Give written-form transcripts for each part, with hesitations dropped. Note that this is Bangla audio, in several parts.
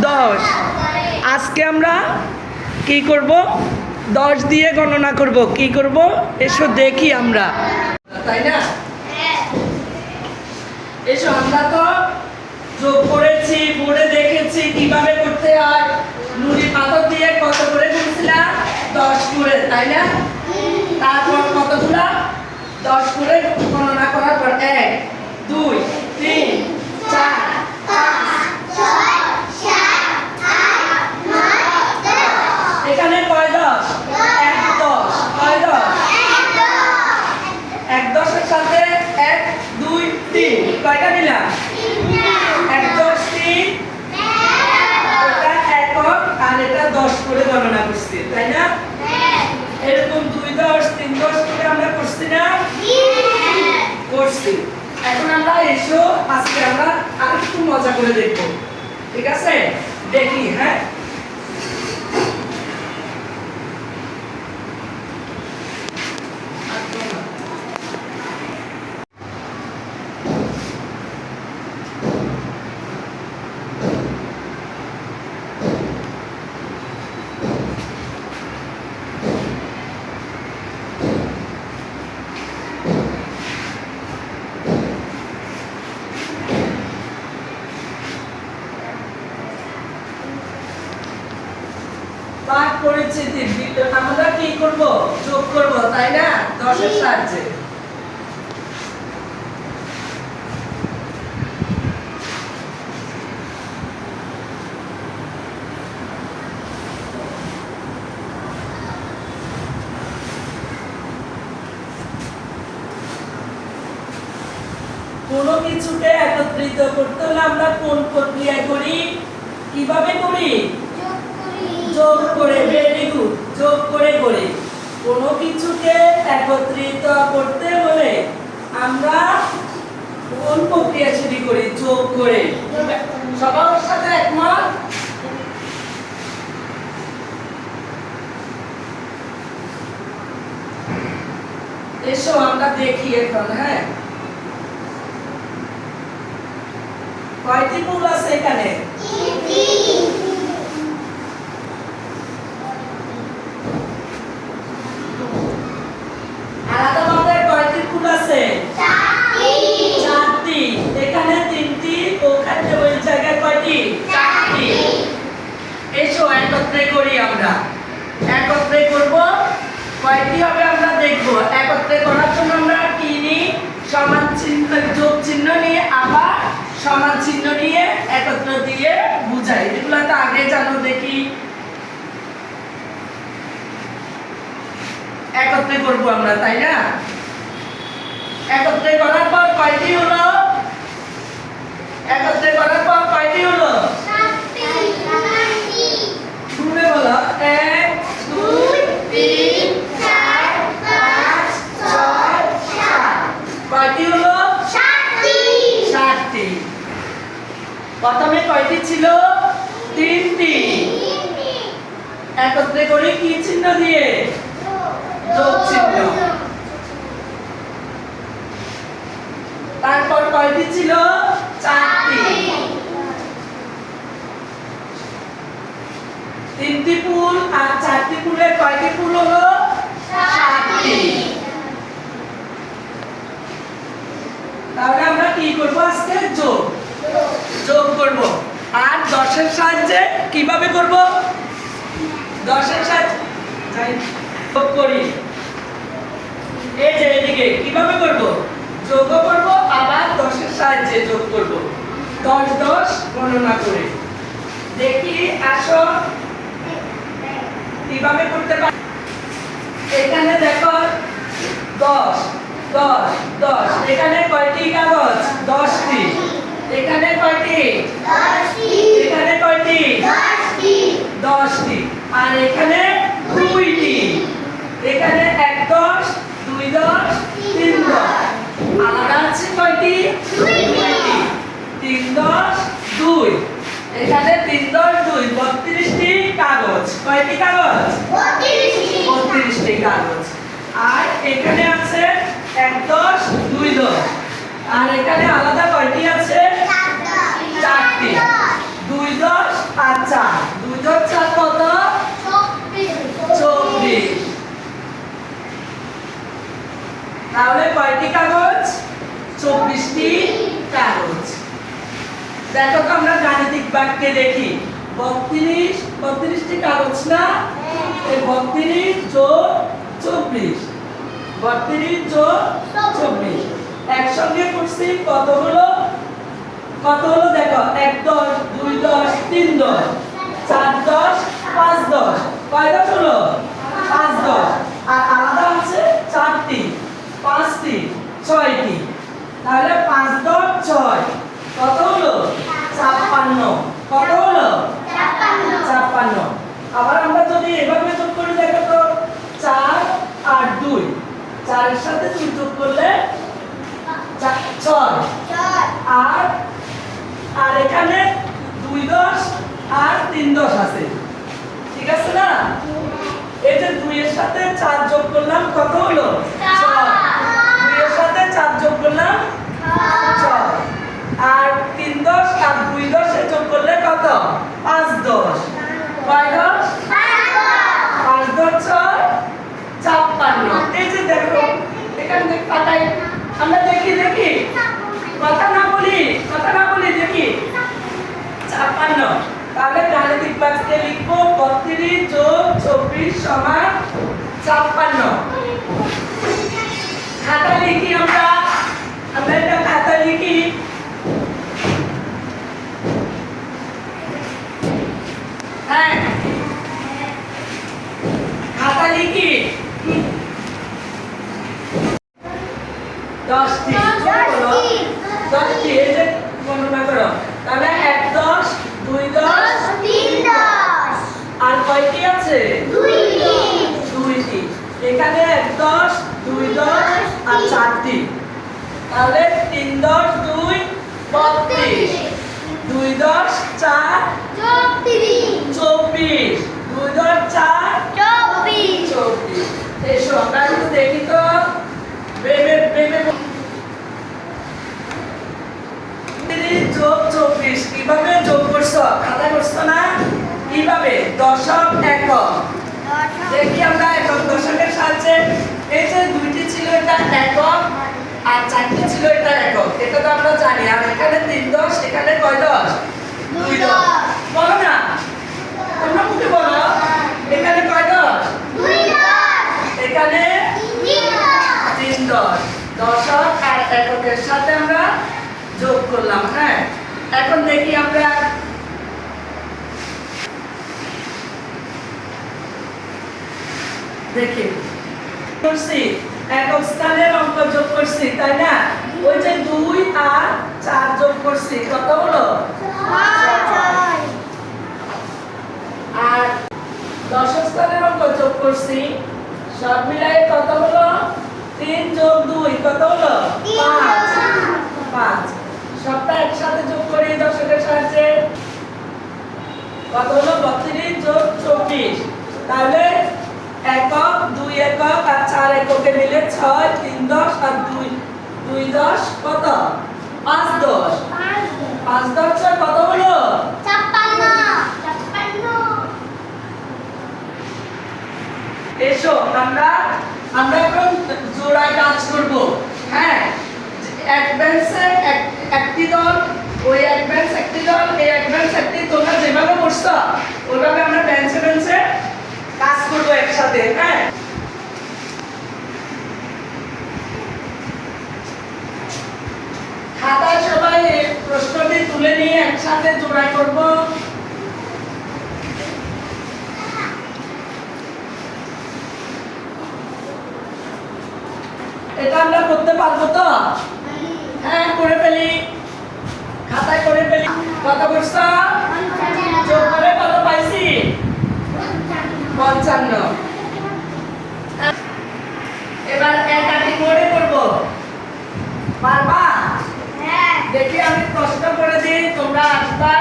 10। আজকে আমরা কি করব? 10 দিয়ে গণনা করব। কি করব? এসো দেখি আমরা, তাই না? এসো, আমরা তো যোগ করেছি, বোর্ডে দেখেছি কিভাবে করতে হয়। নুড়ি পাথর দিয়ে কত করে গুনছিলাম? 10 করে, তাই না? তারপর কতগুলা? 10 করে গণনা করার পর 1 2 3 4 5 6 7 8 9 10। এখানে কয় 10? 1 10। কয় 10? 1 10 এর সাথে 1 2 3 কয়টা নিলাম? 1 10 3। এটা একক আর এটা 10 করে গণনা করছি, তাই না? এরকম 2 10 3 10 করে আমরা করছি না? করছি। এখন আমরা এসো, আজকে আমরা আরেকটু মজা করে দেখব, ঠিক আছে? দেখি, হ্যাঁ। পাঠ করেছি, আমরা কি করব? যোগ করব, তাই না? 10 এর সাহায্যে। কোনো কিছুকে একত্রিত করতে হলে আমরা কোন প্রক্রিয়া করি? কিভাবে করি? যোগ করে। ভেরি গুড, যোগ করে করি। কোনো কিছুকে একত্রিত করতে হলে আমরা কোন প্রক্রিয়া শুরু করি? যোগ করে। সবার সাথে একমত? এসো আমরা দেখি এখন, হ্যাঁ। কয়টি ফুল আছে এখানে? আলাদাভাবে কয়টি ফুল আছে? 4টি। এখানে 3টি, ওখানে ওই জায়গায় কয়টি? 4টি। এসো একত্রে করি আমরা। একত্রে করব। কয়টি হবে আমরা দেখব। একত্রে করার জন্য আমরা কি নিই? সমান চিহ্ন, যোগ চিহ্ন নিয়ে আবার সমান চিহ্ন নিয়ে একত্র দিয়ে বুঝাই। এগুলো তো আগে জানো, দেখি। একত্রে করব আমরা, তাই না? একত্রে করার পর কয়টি হলো? একত্রে করার পর কয়টি হলো? 7টি। শুনে বলো। 1 2 3 4 5 6 7। কয়টি হলো? 7টি। 7টি। প্রথমে কয়টি ছিল? 3টি। একত্রে করি কি চিহ্ন দিয়ে? যোগ চিহ্ন। তারপর কয়টি ছিল? 4টি। 3টি ফুল আর 4টি ফুলের কয়টি ফুল হলো? 7টি। তাহলে আমরা কি করব আজকে? যোগ। যোগ করব। আর 10 এর সাহায্যে কিভাবে করব? 10 এর সাহায্যে যোগ করি। এই যে এদিকে কিভাবে করব? যোগ করব, আবার 10 এর সাহায্যে যোগ করব। 10 10 গণনা করে দেখি। আসো কিভাবে করতে পারি। এখানে দেখো 10 10 10। এখানে কয়টি কাগজ? 10টি। এখানে কয়টি? 10টি। এখানে কয়টি? 10টি। 10টি। আর এখানে 2টি। এখানে 1 10 2 10 3 10। আলাদা আছে কয়টি? 2টি। 3 10 2। এখানে 3 10 2 32টি কাগজ। কয়টি কাগজ? 32টি কাগজ। আর এখানে আছে 1 10 2 10। আর এখানে আলাদা কয়টি আছে? 4টি। 2 10 32টি কাগজ। দেখো তো আমরা গাণিতিক বাক্যে দেখি 32টি কাগজ না, এই 32 যোগ 24, 32 যোগ 24 একসঙ্গে করছি কত হলো দেখো 1 10 2 10 3 10 4 10 5 10 কয় 10 হলো 5 10 আর আলাদা আছে 4টি 5টি 6টি, তাহলে 5 10 6 কত হলো 56, কত হলো 56। আবার আমরা যদি এভাবে যোগ করে দেখো তো 4 আর 2, 4 এর সাথে 2 যোগ করলে 6 আর এখানে 2 10 আর 3 10 আছে, ঠিক আছে না? এই যে 2 এর সাথে 4 যোগ করলাম কত হলো 6, 2 এর সাথে 4 যোগ করলাম 6 আর 3 10 আর 2 10 এ যোগ করলে কত 5 10, কয় 10 5 10 6 56। এই যে দেখো এখানে দেখ পাতাই আমরা দেখি কথা না বলি দেখি 56। তাহলে গাণিতিক বাক্যে লিখবো 32 যোগ 24 সমান 56। খাতা লিখি আমরা একটা খাতা লিখি। হ্যাঁ খাতা লিখি 10টি, 10টি এই যে গণনা করো, তাহলে 1 10 2 10 3 10 আর কয়টি আছে 2টি, এখানে 1 10 2 10 আর 4টি, তাহলে 3 10 2 32 2 10 4 24 2 10 4 24। এসো আমরা একটু দেখি তো যোগ 24 কিভাবে যোগ করছো, খাতা করছো না? কিভাবে দশক একক দেখি আমরা একক দশকের সাহায্যে। এই যে 2টি ছিল এটা একক আর 4টি ছিল এটা একক, এটা তো আমরা জানি। আর এখানে 3 10 এখানে কয় 10 2 10 বলো না, তোমরা মুখে বলো এখানে কয় 10 এখানে 3 10 দশক আর এককের সাথে আমরা যোগ করলাম। হ্যাঁ এখন দেখি আমরা দেখি করছি একক স্থানের অঙ্ক যোগ করছি, তাই না? ওই যে 2 আর 4 যোগ করছি কত হলো 6, আর দশক স্থানের অঙ্ক যোগ করছি সব মিলাই কত হলো 3 যোগ 2 কত হলো 5। সবটা একসাথে যোগ করি দশকের সাহায্যে কত হলো 32 যোগ 24, তাহলে একক 2 একক আর 4 এককে মিলে 6 3 10 আর 2 10 কত 5 10 5 10 6 কত হলো 56। এসো আমরা এখন জোড়ায় কাজ করব। হ্যাঁ এক বেঞ্চে একটি দল, ওই এক বেঞ্চ একটি দল, এই এক বেঞ্চ একটি, তোমরা যেভাবে করছো ওইভাবে আমরা বেঞ্চে কাজ করব একসাথে। হ্যাঁ খাতায় সবাই প্রশ্নটি তুলে নিয়ে একসাথে জোড়ায় করব। এটা আমরা করতে পারবো তো? হ্যাঁ করে ফেলি, খাতায় করে ফেলি। কত করছ যোগ করে কত পাইছি 55। এবার একাটি করে করব, পারবা? দেখি আমি প্রশ্ন করে দিই, তোমরা আসবা।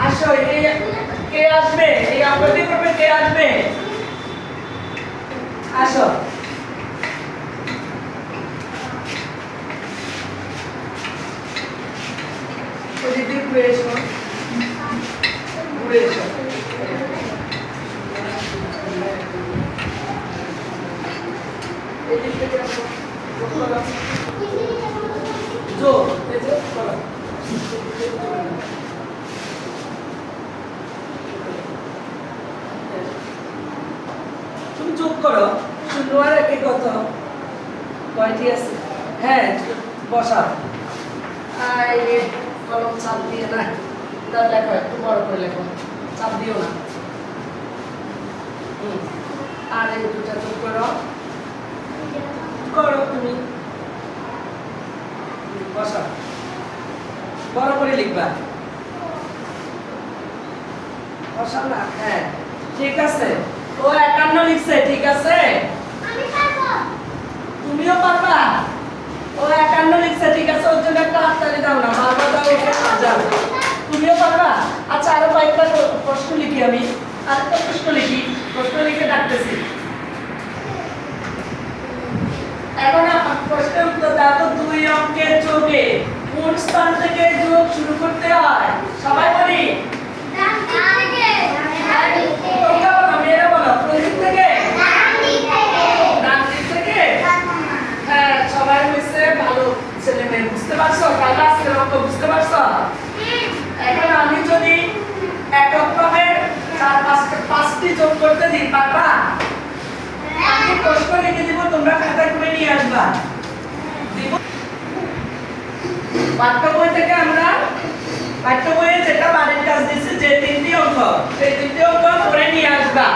আসো কে আসবে, এই অঙ্কটি করবে কে আসবে? আসো ওদিকে ঘুরে এসো। এই দিক থেকে আসো। যোগ করো। যোগ, এই যে করো। তুমি যোগ করো। শূন্য আর একে কত? কয়টি আছে? হ্যাঁ, বসাও। এই রে, কলম চাপ দিয়ে না। এটা লেখো, একটু বড় করে লেখো। চাপ দিও না। আর এই দুটা যোগ করো। করো তুমি। বসাও। বড় করে লিখবা। বসাও না? হ্যাঁ, ঠিক আছে। ও 51 লিখছে, ঠিক আছে? আমি পারবো। তুমিও পারবা? ও 51 লিখছে, ঠিক আছে? ওর জন্য একটা হাততালি দাও না। বারবার দাও, ওকে যাও। তুমিও পারবা? আচ্ছা, আরো কয়েকটা প্রশ্ন লিখি আমি। আরেকটা প্রশ্ন লিখি। প্রশ্ন লিখে ডাকতেছি। এখন প্রশ্নের উত্তর দাও তো, 2 অঙ্কের যোগে কোন স্থান থেকে যোগ শুরু করতে হয়? সবাই বলি। ডান দিক থেকে। ডান দিক থেকে। তোমরা বলো, মেয়েরা বলো। কোন দিক থেকে? ডান দিক থেকে। ডান দিক থেকে? হ্যাঁ, সবাই হয়েছে ভালো ছেলে মেয়ে। বুঝতে পারছো? কাল আজকের অঙ্ক বুঝতে পারছো? এখন আমি যদি এককভাবে 4-5টি যোগ করতে দিই, পারবা? আমি প্রশ্ন লিখে দিব, তোমরা খাতায় করে নিয়ে আসবা। দিব? পাঠ্য বই থেকে আমরা পাঠ্য বইয়ে যেটা বাড়ির কাজ দিচ্ছে, যে 3টি অঙ্ক, সেই 3টি অঙ্ক করে নিয়ে আসবা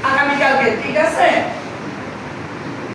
আগামীকালকে, ঠিক আছে?